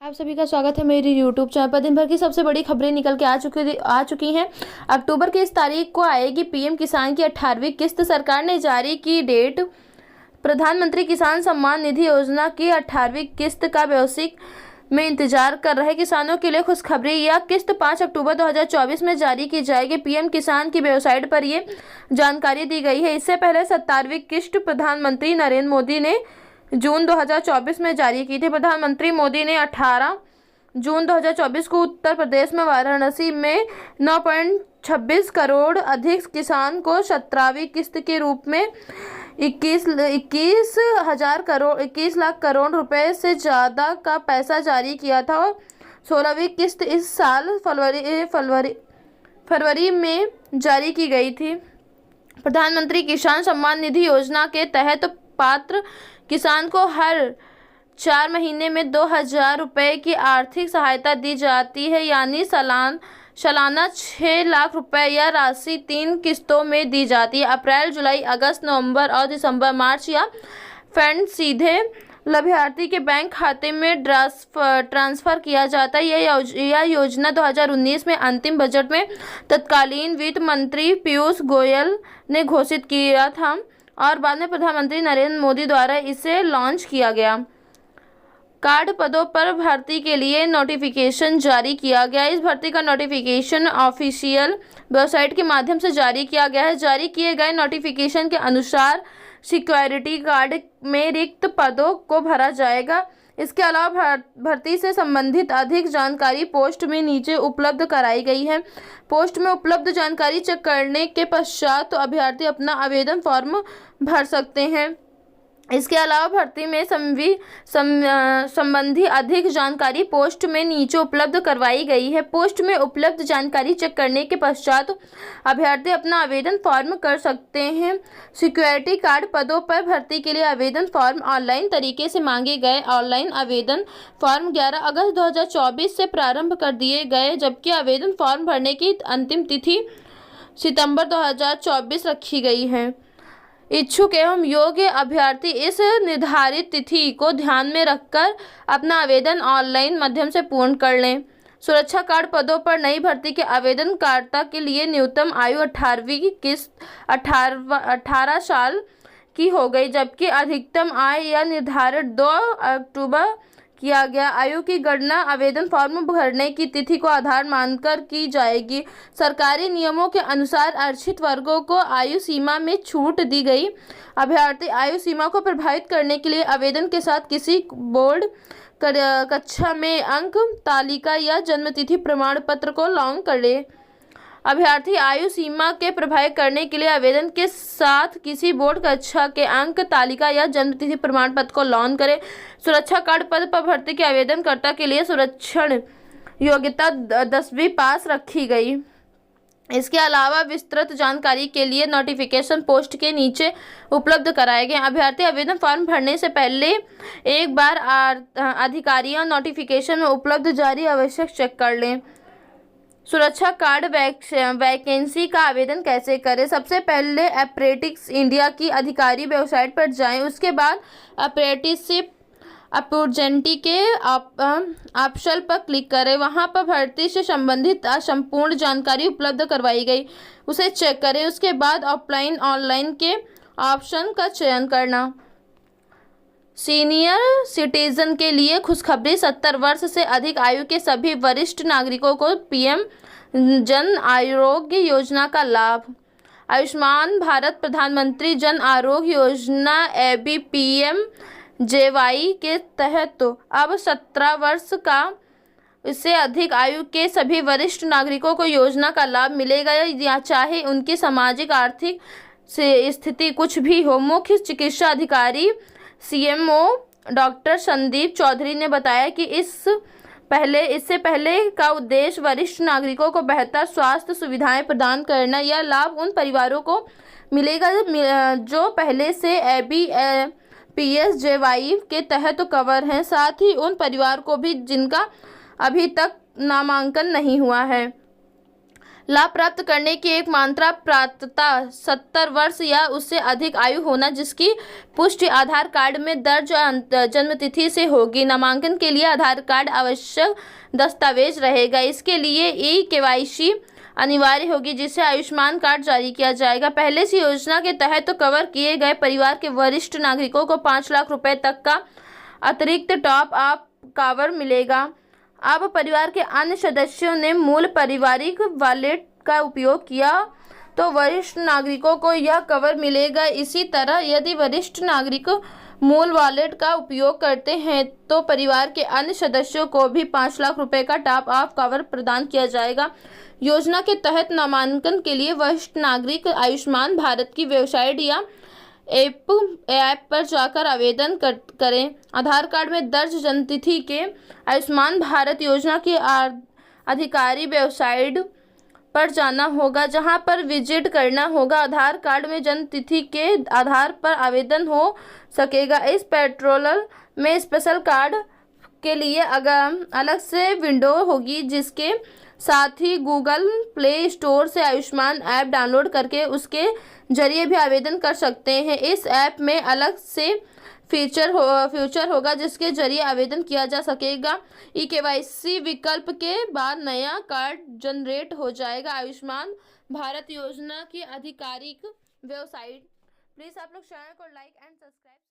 आप सभी का स्वागत है मेरी यूट्यूब चैनल पर। दिन भर की सबसे बड़ी खबरें निकल के आ चुकी हैं। अक्टूबर की इस तारीख को आएगी पीएम किसान की 18वीं किस्त। सरकार ने जारी की डेट। प्रधानमंत्री किसान सम्मान निधि योजना की 18वीं किस्त का बेसिक में इंतजार कर रहे किसानों के लिए खुशखबरी। यह किस्त 5 अक्टूबर 2024 में जारी की जाएगी। पीएम किसान की वेबसाइट पर ये जानकारी दी गई है। इससे पहले 17वीं किस्त प्रधानमंत्री नरेंद्र मोदी ने जून 2024 में जारी की थी। प्रधानमंत्री मोदी ने 18 जून 2024 को उत्तर प्रदेश में वाराणसी में 9.26 करोड़ अधिक किसान को 17वीं किस्त के रूप में 21 लाख करोड़ रुपए से ज़्यादा का पैसा जारी किया था। 16वीं किस्त इस साल फरवरी में जारी की गई थी। प्रधानमंत्री किसान सम्मान निधि योजना के तहत पात्र किसान को हर 4 महीने में 2,000 रुपये की आर्थिक सहायता दी जाती है, यानी सालाना 6 लाख रुपए। यह राशि 3 किस्तों में दी जाती है। अप्रैल, जुलाई, अगस्त, नवंबर और दिसंबर, मार्च। या फंड सीधे लाभार्थी के बैंक खाते में ट्रांसफ़र किया जाता है। यह योजना 2019 में अंतिम बजट में तत्कालीन वित्त मंत्री पीयूष गोयल ने घोषित किया था और बाद में प्रधानमंत्री नरेंद्र मोदी द्वारा इसे लॉन्च किया गया। कार्ड पदों पर भर्ती के लिए नोटिफिकेशन जारी किया गया। इस भर्ती का नोटिफिकेशन ऑफिशियल वेबसाइट के माध्यम से जारी किया गया है। जारी किए गए नोटिफिकेशन के अनुसार सिक्योरिटी गार्ड में रिक्त पदों को भरा जाएगा। इसके अलावा भर्ती से संबंधित अधिक जानकारी पोस्ट में नीचे उपलब्ध कराई गई है। पोस्ट में उपलब्ध जानकारी चेक करने के पश्चात तो अभ्यर्थी अपना आवेदन फॉर्म भर सकते हैं। इसके अलावा भर्ती में संबंधी अधिक जानकारी पोस्ट में नीचे उपलब्ध करवाई गई है। पोस्ट में उपलब्ध जानकारी चेक करने के पश्चात अभ्यर्थी अपना आवेदन फॉर्म कर सकते हैं। सिक्योरिटी गार्ड पदों पर भर्ती के लिए आवेदन फॉर्म ऑनलाइन तरीके से मांगे गए। ऑनलाइन आवेदन फॉर्म 11 अगस्त 2024 से प्रारंभ कर दिए गए, जबकि आवेदन फॉर्म भरने की अंतिम तिथि सितंबर 2024 रखी गई है। इच्छुक एवं योग्य अभ्यर्थी इस निर्धारित तिथि को ध्यान में रखकर अपना आवेदन ऑनलाइन माध्यम से पूर्ण कर लें। सुरक्षा कार्ड पदों पर नई भर्ती के आवेदनकर्ता के लिए न्यूनतम आयु 18वीं किस्त 18 साल की हो गई, जबकि अधिकतम आय या निर्धारित 2 अक्टूबर किया गया। आयु की गणना आवेदन फॉर्म भरने की तिथि को आधार मानकर की जाएगी। सरकारी नियमों के अनुसार आरक्षित वर्गों को आयु सीमा में छूट दी गई। अभ्यर्थी आयु सीमा को प्रभावित करने के लिए आवेदन के साथ किसी बोर्ड कक्षा में अंक तालिका या जन्मतिथि प्रमाण पत्र को लॉन्च करें। अभ्यर्थी आयु सीमा के प्रभावित करने के लिए आवेदन के साथ किसी बोर्ड कक्षा के अंक तालिका या जन्मतिथि प्रमाण पत्र को लॉन्च करें। सुरक्षा कार्ड पद पर भर्ती के आवेदनकर्ता के लिए सुरक्षण योग्यता 10वीं पास रखी गई। इसके अलावा विस्तृत जानकारी के लिए नोटिफिकेशन पोस्ट के नीचे उपलब्ध कराए गए। अभ्यर्थी आवेदन फॉर्म भरने से पहले एक बार अधिकारियों नोटिफिकेशन में उपलब्ध जारी आवश्यक चेक कर लें। सुरक्षा कार्ड वैकेंसी का आवेदन कैसे करें? सबसे पहले अप्रेंटिस इंडिया की आधिकारिक वेबसाइट पर जाएं। उसके बाद अप्रेंटिसशिप अपॉर्चुनिटी के ऑप्शन पर क्लिक करें। वहां पर भर्ती से संबंधित संपूर्ण जानकारी उपलब्ध करवाई गई, उसे चेक करें। उसके बाद ऑफलाइन ऑनलाइन के ऑप्शन का चयन करना। सीनियर सिटीजन के लिए खुशखबरी। 70 वर्ष से अधिक आयु के सभी वरिष्ठ नागरिकों को पीएम जन आरोग्य योजना का लाभ। आयुष्मान भारत प्रधानमंत्री जन आरोग्य योजना ABPMJY के तहत अब 17 वर्ष का इससे अधिक आयु के सभी वरिष्ठ नागरिकों को योजना का लाभ मिलेगा, या चाहे उनकी सामाजिक आर्थिक स्थिति कुछ भी हो। मुख्य चिकित्सा अधिकारी CMO डॉक्टर संदीप चौधरी ने बताया कि इससे पहले का उद्देश्य वरिष्ठ नागरिकों को बेहतर स्वास्थ्य सुविधाएं प्रदान करना। यह लाभ उन परिवारों को मिलेगा जो पहले से ABPSJY के तहत कवर हैं, साथ ही उन परिवार को भी जिनका अभी तक नामांकन नहीं हुआ है। लाभ प्राप्त करने की एक मात्रा पात्रता 70 वर्ष या उससे अधिक आयु होना, जिसकी पुष्टि आधार कार्ड में दर्ज जन्मतिथि से होगी। नामांकन के लिए आधार कार्ड आवश्यक दस्तावेज रहेगा। इसके लिए KYC अनिवार्य होगी, जिसे आयुष्मान कार्ड जारी किया जाएगा। पहले से योजना के तहत कवर किए गए परिवार के वरिष्ठ नागरिकों को 5 लाख रुपए तक का अतिरिक्त टॉप अप कवर मिलेगा। अब परिवार के अन्य सदस्यों ने मूल पारिवारिक वॉलेट का उपयोग किया तो वरिष्ठ नागरिकों को यह कवर मिलेगा। इसी तरह यदि वरिष्ठ नागरिक मूल वॉलेट का उपयोग करते हैं तो परिवार के अन्य सदस्यों को भी 5 लाख रुपए का टॉप अप कवर प्रदान किया जाएगा। योजना के तहत नामांकन के लिए वरिष्ठ नागरिक आयुष्मान भारत की वेबसाइट या ऐप पर जाकर आवेदन करें। आधार कार्ड में दर्ज जन्मतिथि के आयुष्मान भारत योजना की अधिकारी वेबसाइट पर जाना होगा, जहां पर विजिट करना होगा। आधार कार्ड में जन्म तिथि के आधार पर आवेदन हो सकेगा। इस पोर्टल में स्पेशल कार्ड के लिए अलग से विंडो होगी, जिसके साथ ही गूगल प्ले स्टोर से आयुष्मान ऐप डाउनलोड करके उसके जरिए भी आवेदन कर सकते हैं। इस ऐप में अलग से फ्यूचर होगा, जिसके जरिए आवेदन किया जा सकेगा। KYC विकल्प के बाद नया कार्ड जनरेट हो जाएगा। आयुष्मान भारत योजना की आधिकारिक वेबसाइट। प्लीज़ आप लोग चैनल को लाइक एंड सब्सक्राइब।